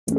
Good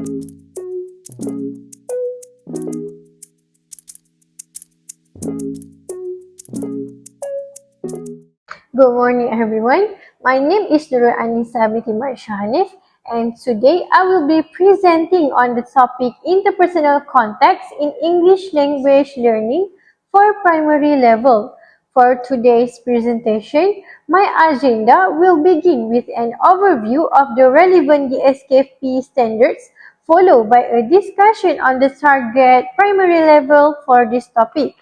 morning, everyone. My name is Nurul Anisa binti Marshanif, and today I will be presenting on the topic interpersonal context in English language learning for primary level. For today's presentation, my agenda will begin with an overview of the relevant DSKP standards, followed by a discussion on the target primary level for this topic.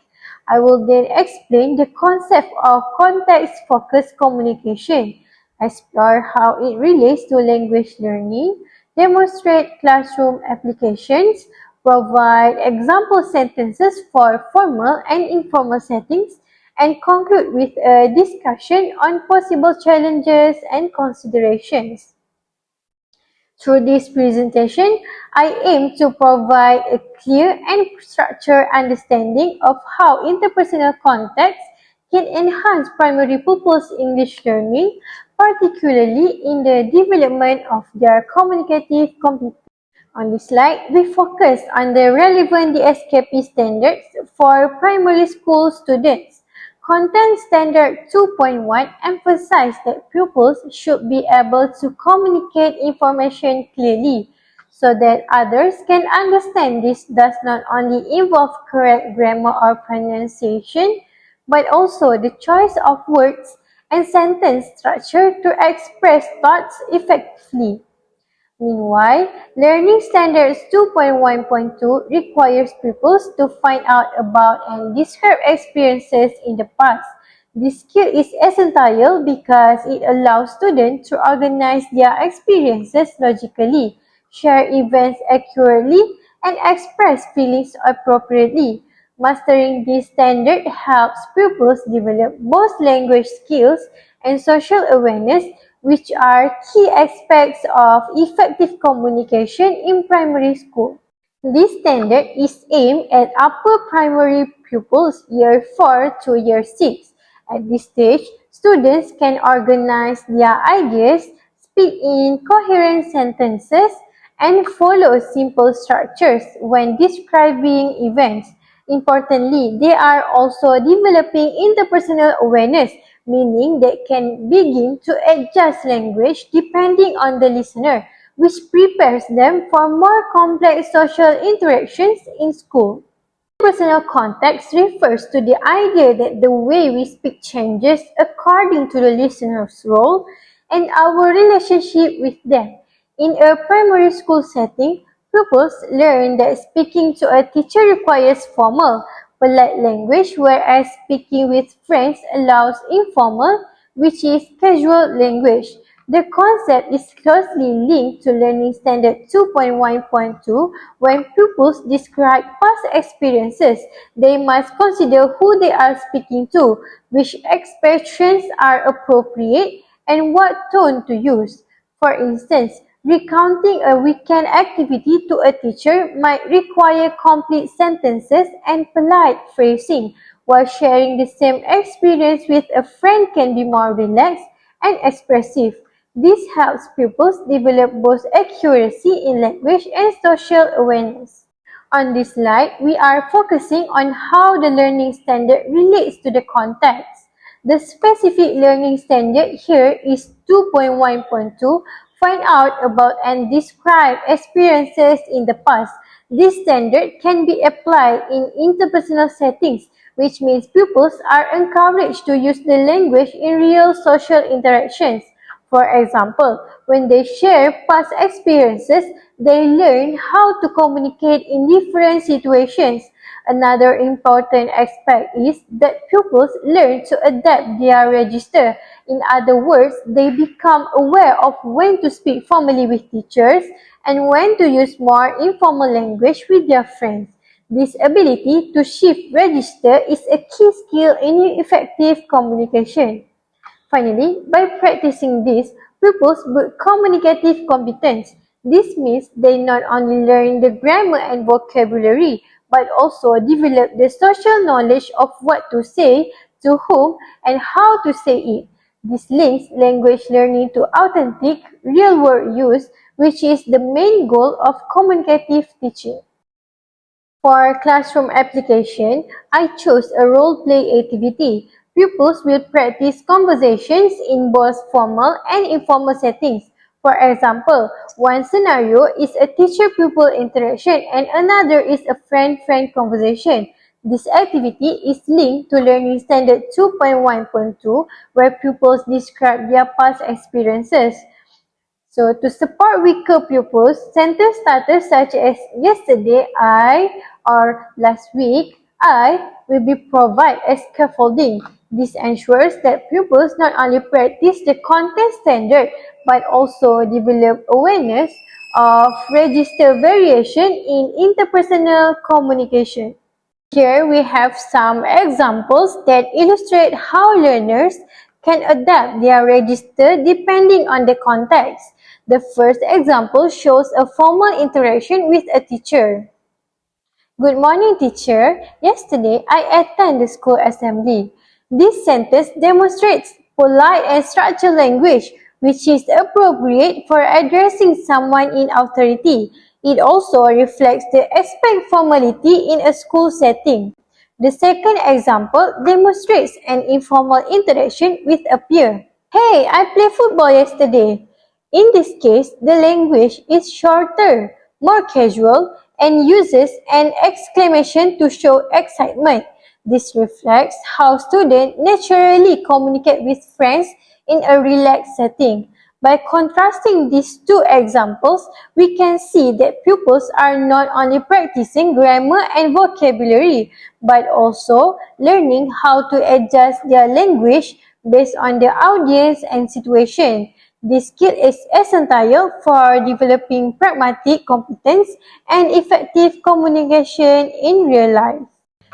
I will then explain the concept of context-focused communication, explore how it relates to language learning, demonstrate classroom applications, provide example sentences for formal and informal settings, and conclude with a discussion on possible challenges and considerations. Through this presentation, I aim to provide a clear and structured understanding of how interpersonal context can enhance primary pupils' English learning, particularly in the development of their communicative competence. On this slide, we focus on the relevant DSKP standards for primary school students. Content Standard 2.1 emphasizes that pupils should be able to communicate information clearly so that others can understand. This does not only involve correct grammar or pronunciation, but also the choice of words and sentence structure to express thoughts effectively. Meanwhile, Learning Standards 2.1.2 requires pupils to find out about and describe experiences in the past. This skill is essential because it allows students to organize their experiences logically, share events accurately, and express feelings appropriately. Mastering this standard helps pupils develop both language skills and social awareness, which are key aspects of effective communication in primary school. This standard is aimed at upper primary pupils year 4 to year 6. At this stage, students can organize their ideas, speak in coherent sentences, and follow simple structures when describing events. Importantly, they are also developing interpersonal awareness, meaning they can begin to adjust language depending on the listener, which prepares them for more complex social interactions in school. Personal context refers to the idea that the way we speak changes according to the listener's role and our relationship with them. In a primary school setting, pupils learn that speaking to a teacher requires formal, polite language, whereas speaking with friends allows informal, which is casual language. The concept is closely linked to Learning Standard 2.1.2. When pupils describe past experiences, they must consider who they are speaking to, which expressions are appropriate, and what tone to use. For instance, recounting a weekend activity to a teacher might require complete sentences and polite phrasing, while sharing the same experience with a friend can be more relaxed and expressive. This helps pupils develop both accuracy in language and social awareness. On this slide, we are focusing on how the learning standard relates to the context. The specific learning standard here is 2.1.2. Find out about and describe experiences in the past. This standard can be applied in interpersonal settings, which means pupils are encouraged to use the language in real social interactions. For example, when they share past experiences, they learn how to communicate in different situations. Another important aspect is that pupils learn to adapt their register. In other words, they become aware of when to speak formally with teachers and when to use more informal language with their friends. This ability to shift register is a key skill in effective communication. Finally, by practicing this, pupils build communicative competence. This means they not only learn the grammar and vocabulary, but also develop the social knowledge of what to say, to whom, and how to say it. This links language learning to authentic, real-world use, which is the main goal of communicative teaching. For classroom application, I chose a role-play activity. Pupils will practice conversations in both formal and informal settings. For example, one scenario is a teacher-pupil interaction and another is a friend-friend conversation. This activity is linked to Learning Standard 2.1.2, where pupils describe their past experiences. So to support weaker pupils, sentence starters such as yesterday I or last week I will be provided as scaffolding. This ensures that pupils not only practice the content standard but also develop awareness of register variation in interpersonal communication. Here we have some examples that illustrate how learners can adapt their register depending on the context. The first example shows a formal interaction with a teacher. Good morning, teacher. Yesterday, I attended the school assembly. This sentence demonstrates polite and structured language, which is appropriate for addressing someone in authority. It also reflects the expect formality in a school setting. The second example demonstrates an informal interaction with a peer. Hey, I played football yesterday. In this case, the language is shorter, more casual, and uses an exclamation to show excitement. This reflects how students naturally communicate with friends in a relaxed setting. By contrasting these two examples, we can see that pupils are not only practicing grammar and vocabulary, but also learning how to adjust their language based on the audience and situation. This skill is essential for developing pragmatic competence and effective communication in real life.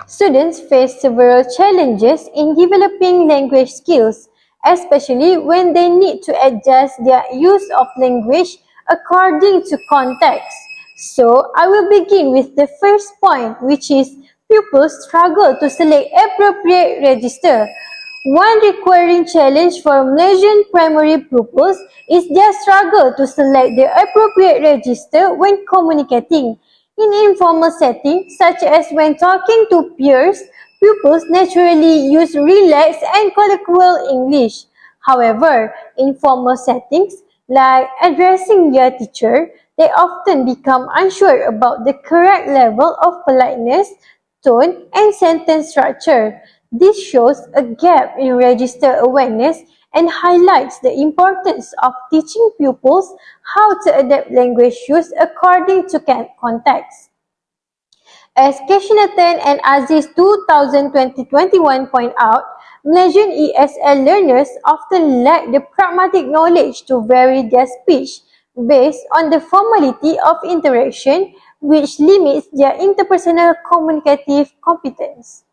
Students face several challenges in developing language skills, especially when they need to adjust their use of language according to context. So, I will begin with the first point, which is pupils struggle to select appropriate register. One recurring challenge for Malaysian primary pupils is their struggle to select the appropriate register when communicating. In informal settings, such as when talking to peers, pupils naturally use relaxed and colloquial English. However, in formal settings, like addressing their teacher, they often become unsure about the correct level of politeness, tone, and sentence structure. This shows a gap in register awareness and highlights the importance of teaching pupils how to adapt language use according to context. As Keshnatan and Aziz 2020-21 point out, Malaysian ESL learners often lack the pragmatic knowledge to vary their speech based on the formality of interaction, which limits their interpersonal communicative competence.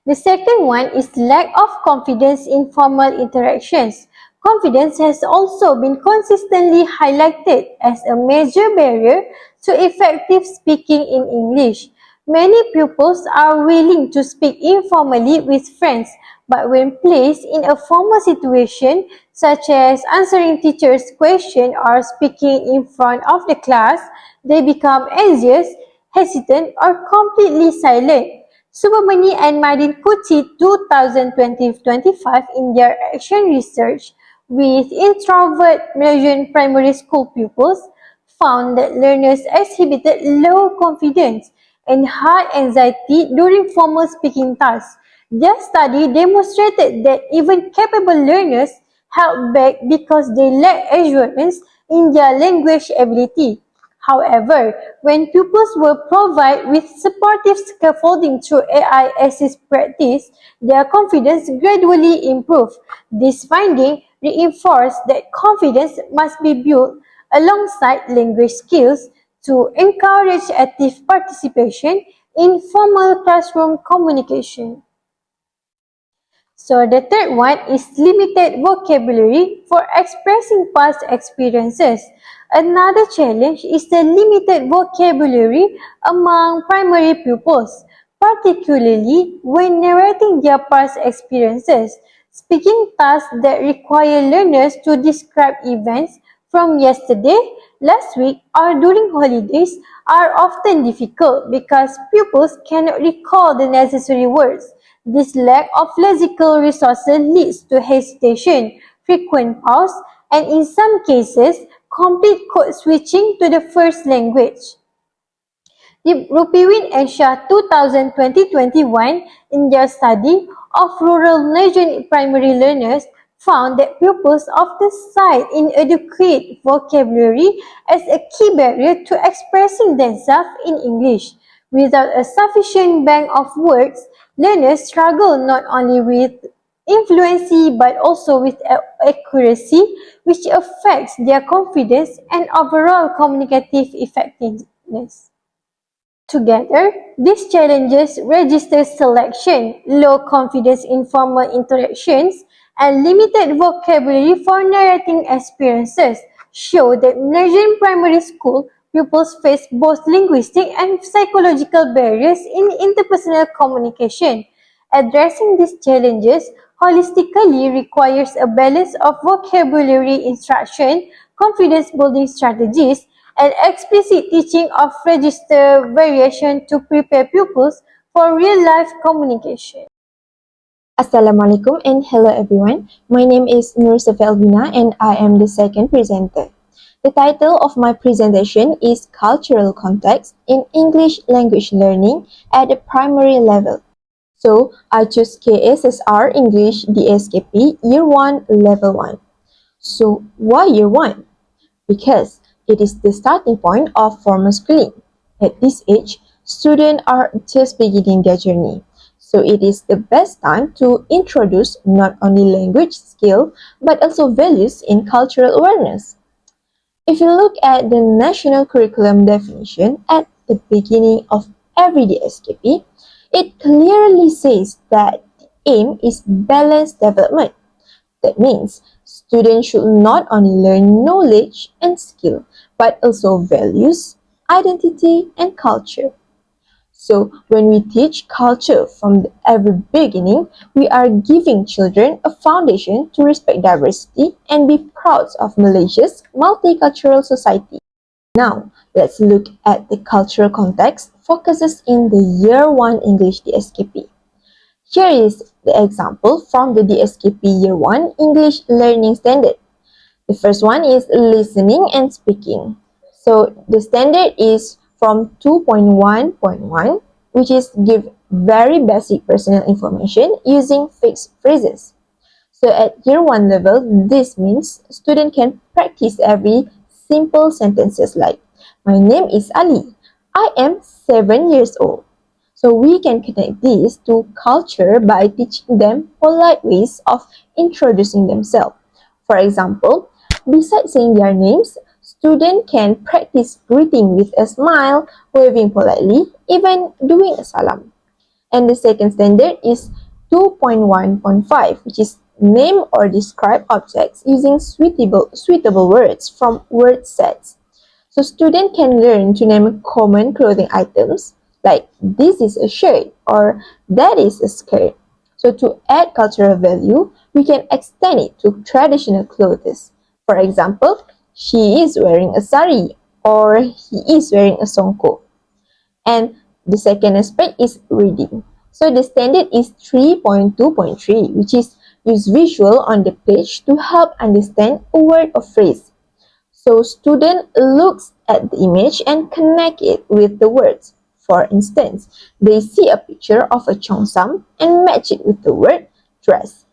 The second one is lack of confidence in formal interactions. Confidence has also been consistently highlighted as a major barrier to effective speaking in English. Many pupils are willing to speak informally with friends, but when placed in a formal situation, such as answering teachers' questions or speaking in front of the class, they become anxious, hesitant, or completely silent. Subramani and Madin Kuti 2020-25 in their action research with introvert Malaysian primary school pupils found that learners exhibited low confidence and high anxiety during formal speaking tasks. Their study demonstrated that even capable learners held back because they lacked assurance in their language ability. However, when pupils were provided with supportive scaffolding through AI assist practice, their confidence gradually improved. This finding reinforced that confidence must be built alongside language skills to encourage active participation in formal classroom communication. So the third one is limited vocabulary for expressing past experiences. Another challenge is the limited vocabulary among primary pupils, particularly when narrating their past experiences. Speaking tasks that require learners to describe events from yesterday, last week, or during holidays are often difficult because pupils cannot recall the necessary words. This lack of lexical resources leads to hesitation, frequent pause, and in some cases, complete code switching to the first language. Rupiwin and Shah 2020-21 in their study of rural Nigerian primary learners found that pupils often cite inadequate vocabulary as a key barrier to expressing themselves in English. Without a sufficient bank of words, learners struggle not only with influency but also with accuracy, which affects their confidence and overall communicative effectiveness. Together, these challenges register selection, low confidence in formal interactions, and limited vocabulary for narrating experiences show that Nigerian primary school pupils face both linguistic and psychological barriers in interpersonal communication. Addressing these challenges holistically requires a balance of vocabulary instruction, confidence-building strategies, and explicit teaching of register variation to prepare pupils for real-life communication. Assalamualaikum and hello everyone. My name is Nur Safi Albina and I am the second presenter. The title of my presentation is Cultural Context in English Language Learning at the Primary Level. So, I choose KSSR English DSKP Year 1 Level 1. So, why Year 1? Because it is the starting point of formal schooling. At this age, students are just beginning their journey. So it is the best time to introduce not only language skill but also values in cultural awareness. If you look at the national curriculum definition at the beginning of every DSKP, it clearly says that the aim is balanced development. That means students should not only learn knowledge and skill, but also values, identity, and culture. So, when we teach culture from the every beginning, we are giving children a foundation to respect diversity and be proud of Malaysia's multicultural society. Now, let's look at the cultural context focuses in the Year 1 English DSKP. Here is the example from the DSKP Year 1 English Learning Standard. The first one is listening and speaking. So the standard is from 2.1.1, which is give very basic personal information using fixed phrases. So at Year 1 level, this means student can practice every simple sentences like, my name is Ali. I am 7 years old. So we can connect this to culture by teaching them polite ways of introducing themselves. For example, besides saying their names, students can practice greeting with a smile, waving politely, even doing a salam. And the second standard is 2.1.5, which is name or describe objects using suitable words from word sets. So students can learn to name common clothing items like this is a shirt or that is a skirt. So to add cultural value, we can extend it to traditional clothes. For example, she is wearing a sari or he is wearing a songko. And the second aspect is reading. So the standard is 3.2.3, which is use visual on the page to help understand a word or phrase. So student looks at the image and connect it with the words. For instance, they see a picture of a cheongsam and match it with the word dress.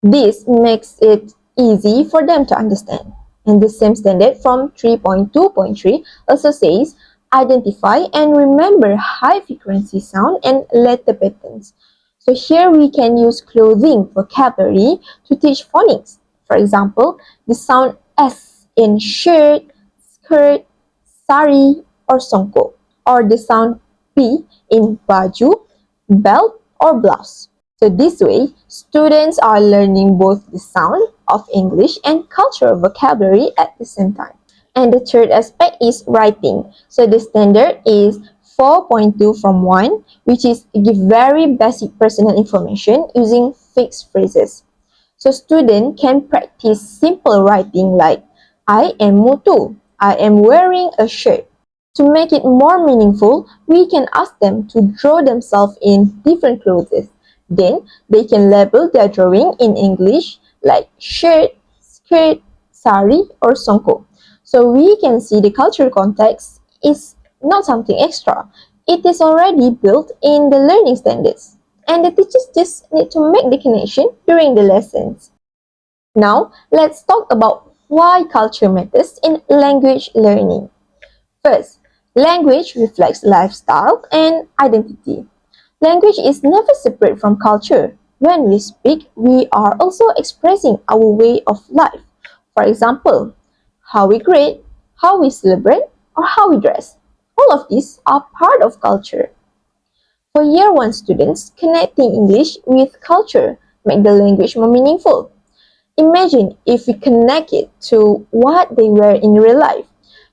This makes it easy for them to understand. And the same standard from 3.2.3 also says identify and remember high frequency sound and letter patterns. So here we can use clothing vocabulary to teach phonics. For example, the sound S in shirt, skirt, sari, or songko, or the sound P in baju, belt, or blouse. So this way, students are learning both the sound of English and cultural vocabulary at the same time. And the third aspect is writing. So the standard is 4.2 from 1, which is give very basic personal information using fixed phrases. So students can practice simple writing like I am Mutu, I am wearing a shirt. To make it more meaningful, we can ask them to draw themselves in different clothes. Then they can label their drawing in English like shirt, skirt, sari, or songko. So we can see the cultural context is not something extra. It is already built in the learning standards. And the teachers just need to make the connection during the lessons. Now, let's talk about why culture matters in language learning. First, language reflects lifestyle and identity. Language is never separate from culture. When we speak, we are also expressing our way of life. For example, how we greet, how we celebrate, or how we dress. All of these are part of culture. For Year 1 students, connecting English with culture make the language more meaningful. Imagine if we connect it to what they wear in real life,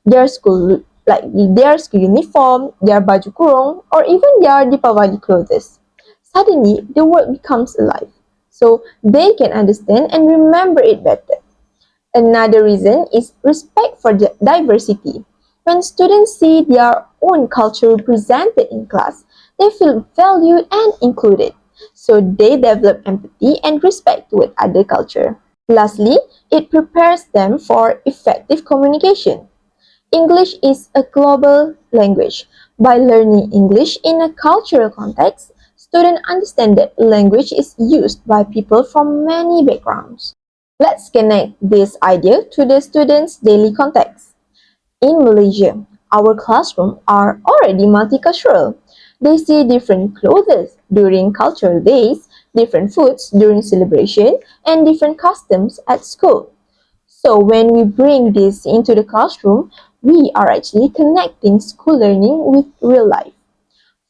their school, like their school uniform, their baju kurung, or even their Deepavali clothes. Suddenly, the word becomes alive, so they can understand and remember it better. Another reason is respect for diversity. When students see their own culture represented in class, they feel valued and included, so they develop empathy and respect toward other culture. Lastly, it prepares them for effective communication. English is a global language. By learning English in a cultural context, students understand that language is used by people from many backgrounds. Let's connect this idea to the students' daily context. In Malaysia, our classrooms are already multicultural. They see different clothes during cultural days, different foods during celebration, and different customs at school. So when we bring this into the classroom, we are actually connecting school learning with real life.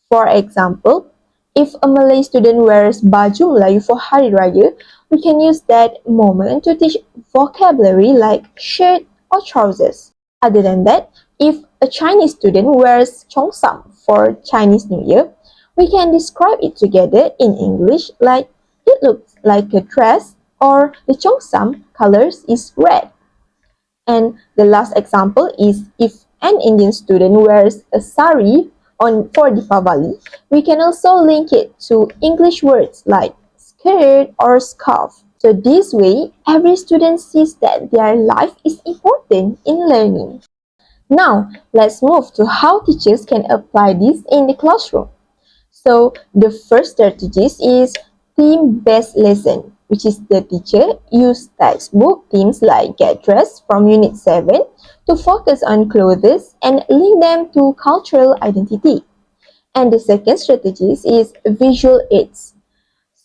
For example, if a Malay student wears baju Melayu for Hari Raya, we can use that moment to teach vocabulary like shirt or trousers. Other than that, if a Chinese student wears cheongsam for Chinese New Year, we can describe it together in English like it looks like a dress or the cheongsam colors is red. And the last example is if an Indian student wears a sari for Deepavali, we can also link it to English words like skirt or scarf. So this way, every student sees that their life is important in learning. Now, let's move to how teachers can apply this in the classroom. So the first strategies is theme-based lesson, which is the teacher use textbook themes like Get Dressed from Unit 7 to focus on clothes and link them to cultural identity. And the second strategies is visual aids.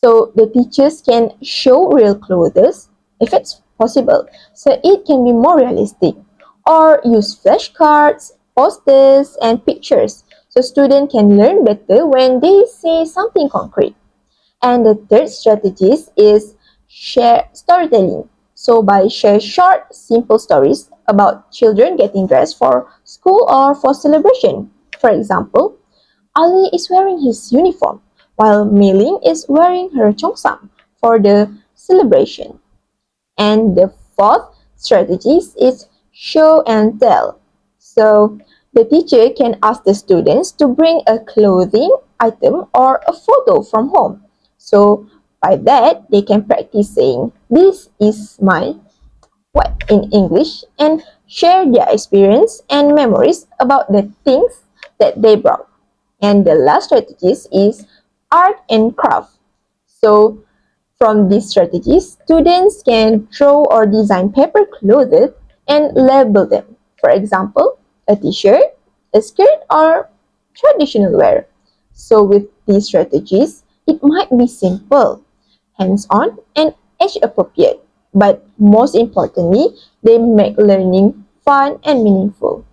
So the teachers can show real clothes if it's possible, so it can be more realistic, or use flashcards, posters, and pictures so students can learn better when they see something concrete. And the third strategy is share storytelling. So by share short, simple stories about children getting dressed for school or for celebration. For example, Ali is wearing his uniform, while Mei-Ling is wearing her cheongsam for the celebration. And the fourth strategy is show and tell. So the teacher can ask the students to bring a clothing item or a photo from home. So by that, they can practice saying, "This is my what" in English and share their experience and memories about the things that they brought. And the last strategies is art and craft. So from these strategies, students can draw or design paper clothes and label them. For example, a t-shirt, a skirt, or traditional wear. So with these strategies, it might be simple, hands-on, and age-appropriate. But most importantly, they make learning fun and meaningful.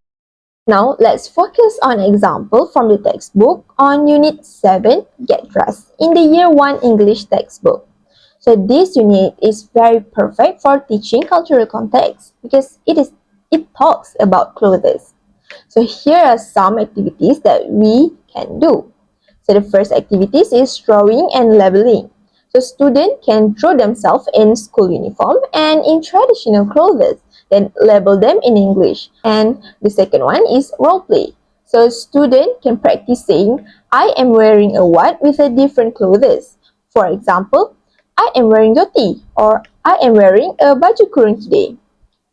Now, let's focus on an example from the textbook on Unit 7, Get Dressed, in the Year 1 English textbook. So this unit is very perfect for teaching cultural context because it talks about clothes. So here are some activities that we can do. So the first activities is drawing and labeling. So students can draw themselves in school uniform and in traditional clothes, then label them in English. And the second one is role play. So student can practice saying, I am wearing a what with a different clothes. For example, I am wearing dhoti or I am wearing a baju kurung today.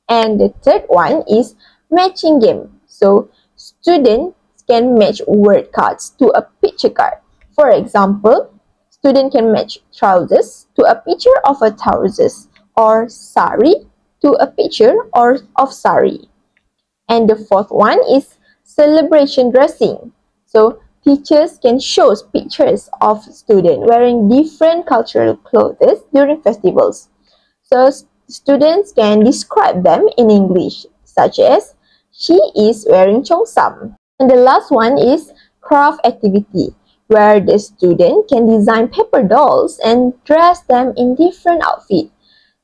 And the third one is matching game. So students can match word cards to a picture card. For example, student can match trousers to a picture of a trousers or sari to a picture of sari. And the fourth one is celebration dressing. So teachers can show pictures of students wearing different cultural clothes during festivals. So students can describe them in English, such as she is wearing cheongsam. And the last one is craft activity, where the student can design paper dolls and dress them in different outfits.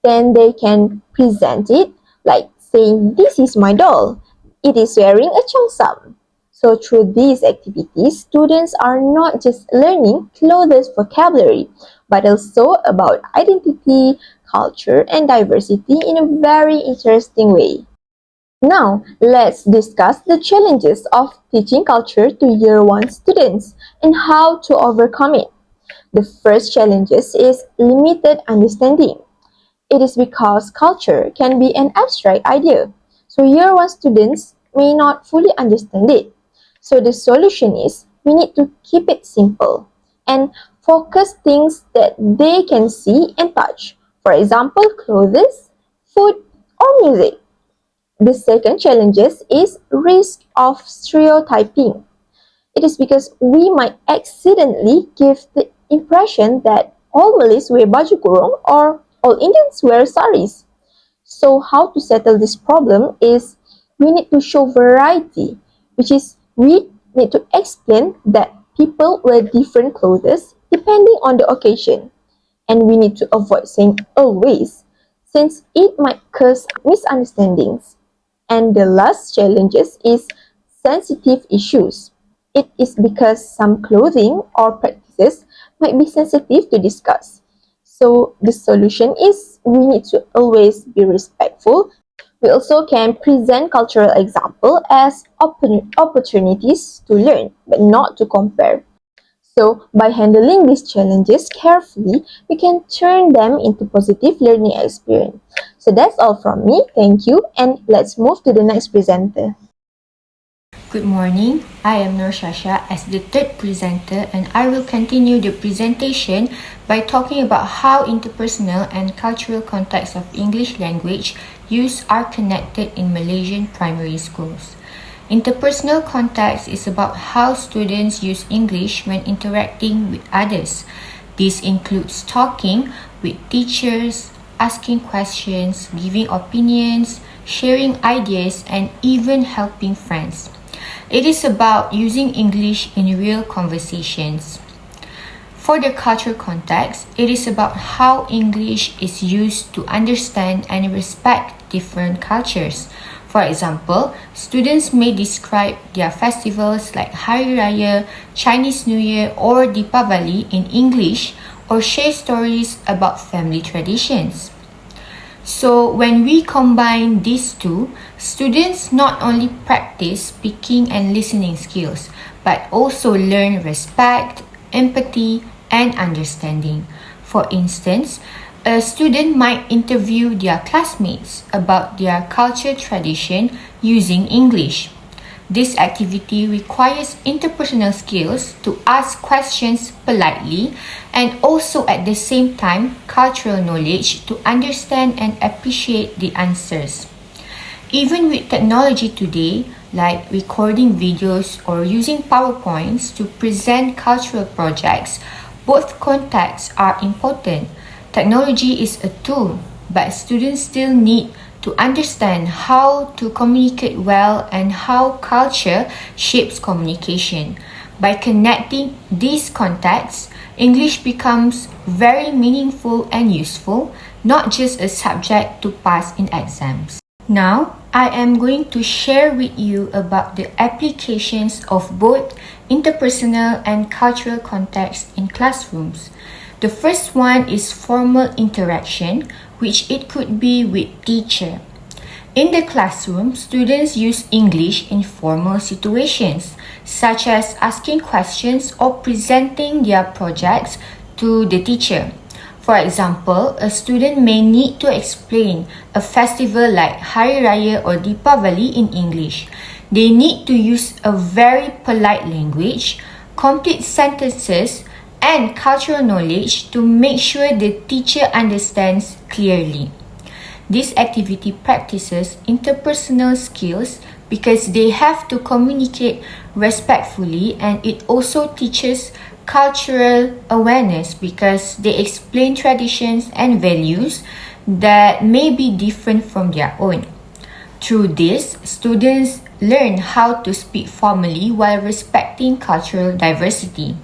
Then they can present it like saying, this is my doll. It is wearing a cheongsam. So through these activities, students are not just learning clothes vocabulary, but also about identity, culture, and diversity in a very interesting way. Now, let's discuss the challenges of teaching culture to Year 1 students and how to overcome it. The first challenge is limited understanding. It is because culture can be an abstract idea, so Year 1 students may not fully understand it. So the solution is we need to keep it simple and focus things that they can see and touch. For example, clothes, food, or music. The second challenge is risk of stereotyping. It is because we might accidentally give the impression that all Malays wear baju kurung or all Indians wear saris. So how to settle this problem is we need to show variety, which is we need to explain that people wear different clothes depending on the occasion. And we need to avoid saying always, since it might cause misunderstandings. And the last challenge is sensitive issues. It is because some clothing or practices might be sensitive to discuss. So the solution is we need to always be respectful. We also can present cultural example as opportunities to learn, but not to compare. So by handling these challenges carefully, we can turn them into positive learning experience. So that's all from me. Thank you. And let's move to the next presenter. Good morning, I am Nur Shasha as the third presenter, and I will continue the presentation by talking about how interpersonal and cultural contexts of English language use are connected in Malaysian primary schools. Interpersonal context is about how students use English when interacting with others. This includes talking with teachers, asking questions, giving opinions, sharing ideas, and even helping friends. It is about using English in real conversations. For the cultural context, it is about how English is used to understand and respect different cultures. For example, students may describe their festivals like Hari Raya, Chinese New Year, or Deepavali in English or share stories about family traditions. So when we combine these two, students not only practice speaking and listening skills, but also learn respect, empathy, and understanding. For instance, a student might interview their classmates about their culture tradition using English. This activity requires interpersonal skills to ask questions politely and also at the same time cultural knowledge to understand and appreciate the answers. Even with technology today, like recording videos or using PowerPoints to present cultural projects, both contexts are important. Technology is a tool, but students still need to understand how to communicate well and how culture shapes communication. By connecting these contexts, English becomes very meaningful and useful, not just a subject to pass in exams. Now, I am going to share with you about the applications of both interpersonal and cultural context in classrooms. The first one is formal interaction, which it could be with teacher. In the classroom, students use English in formal situations, such as asking questions or presenting their projects to the teacher. For example, a student may need to explain a festival like Hari Raya or Deepavali in English. They need to use a very polite language, complete sentences, and cultural knowledge to make sure the teacher understands clearly. This activity practices interpersonal skills because they have to communicate respectfully, and it also teaches cultural awareness because they explain traditions and values that may be different from their own. Through this, students learn how to speak formally while respecting cultural diversity.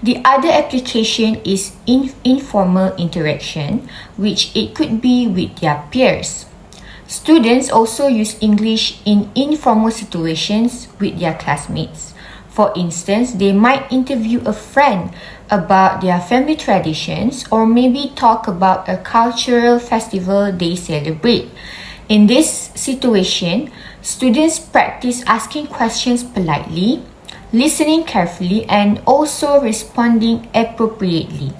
The other application is informal interaction, which it could be with their peers. Students also use English in informal situations with their classmates. For instance, they might interview a friend about their family traditions or maybe talk about a cultural festival they celebrate. In this situation, students practice asking questions politely, listening carefully, and also responding appropriately.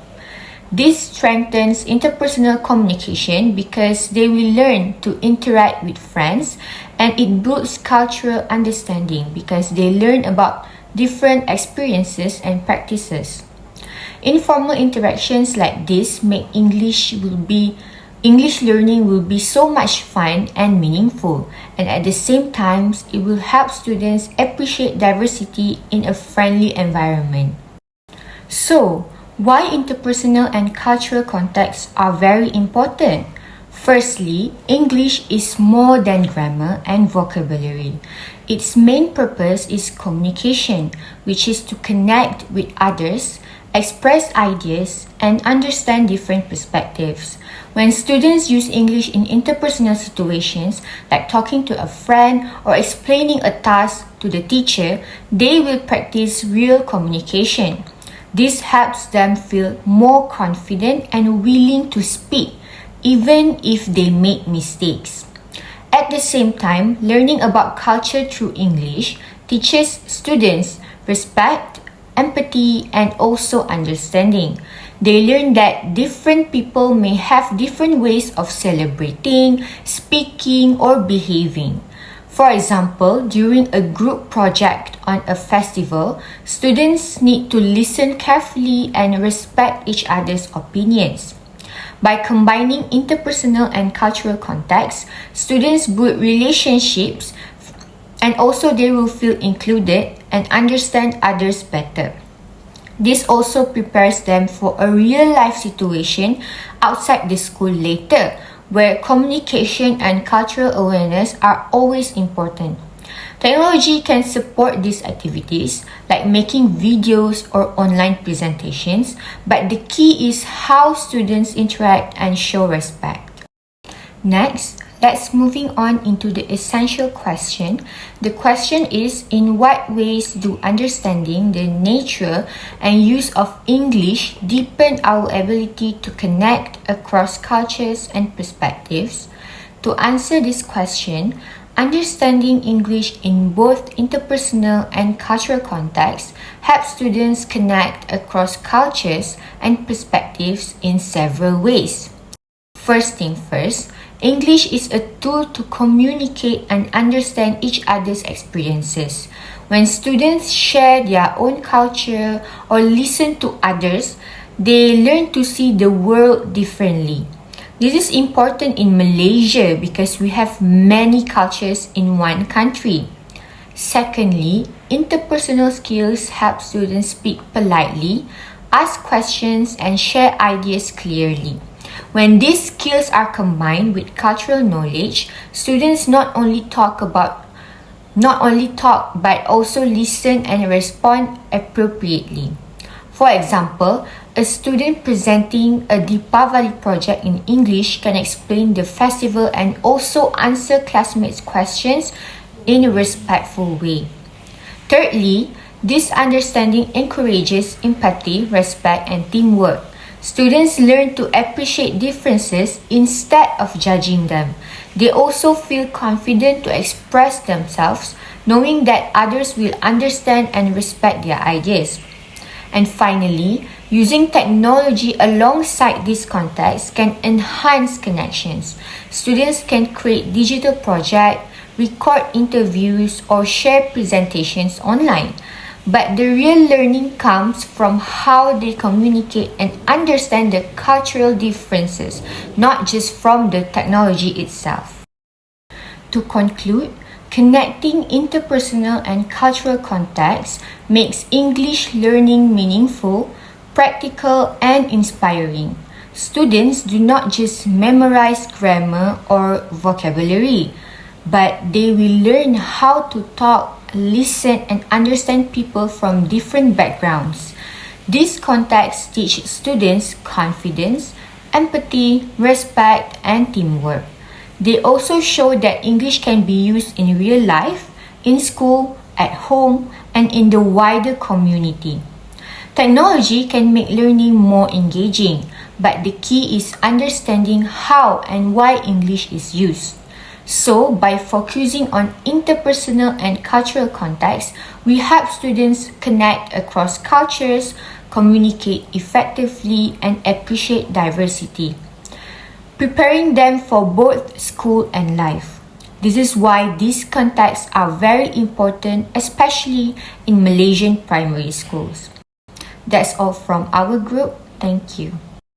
This strengthens interpersonal communication because they will learn to interact with friends, and it builds cultural understanding because they learn about different experiences and practices. Informal interactions like this make English learning will be so much fun and meaningful, and at the same time, it will help students appreciate diversity in a friendly environment. So, why interpersonal and cultural contexts are very important? Firstly, English is more than grammar and vocabulary. Its main purpose is communication, which is to connect with others, express ideas, and understand different perspectives. When students use English in interpersonal situations, like talking to a friend or explaining a task to the teacher, they will practice real communication. This helps them feel more confident and willing to speak, even if they make mistakes. At the same time, learning about culture through English teaches students respect, empathy, and also understanding. They learn that different people may have different ways of celebrating, speaking, or behaving. For example, during a group project on a festival, students need to listen carefully and respect each other's opinions. By combining interpersonal and cultural contexts, students build relationships, and also they will feel included and understand others better. This also prepares them for a real-life situation outside the school later, where communication and cultural awareness are always important. Technology can support these activities, like making videos or online presentations, but the key is how students interact and show respect. Next, let's moving on into the essential question. The question is, in what ways do understanding the nature and use of English deepen our ability to connect across cultures and perspectives? To answer this question, understanding English in both interpersonal and cultural contexts helps students connect across cultures and perspectives in several ways. First thing first, English is a tool to communicate and understand each other's experiences. When students share their own culture or listen to others, they learn to see the world differently. This is important in Malaysia because we have many cultures in one country. Secondly, interpersonal skills help students speak politely, ask questions, and share ideas clearly. When these skills are combined with cultural knowledge, students not only talk but also listen and respond appropriately. For example, a student presenting a Deepavali project in English can explain the festival and also answer classmates' questions in a respectful way. Thirdly, This understanding encourages empathy, respect, and teamwork. Students learn to appreciate differences instead of judging them. They also feel confident to express themselves, knowing that others will understand and respect their ideas. And finally, using technology alongside this context can enhance connections. Students can create digital projects, record interviews, or share presentations online. But the real learning comes from how they communicate and understand the cultural differences, not just from the technology itself. To conclude, connecting interpersonal and cultural contexts makes English learning meaningful, practical, and inspiring. Students do not just memorize grammar or vocabulary, but they will learn how to talk, listen, and understand people from different backgrounds. This context teaches students confidence, empathy, respect, and teamwork. They also show that English can be used in real life, in school, at home, and in the wider community. Technology can make learning more engaging, but the key is understanding how and why English is used. So, by focusing on interpersonal and cultural contexts, we help students connect across cultures, communicate effectively, and appreciate diversity, preparing them for both school and life. This is why these contexts are very important, especially in Malaysian primary schools. That's all from our group. Thank you.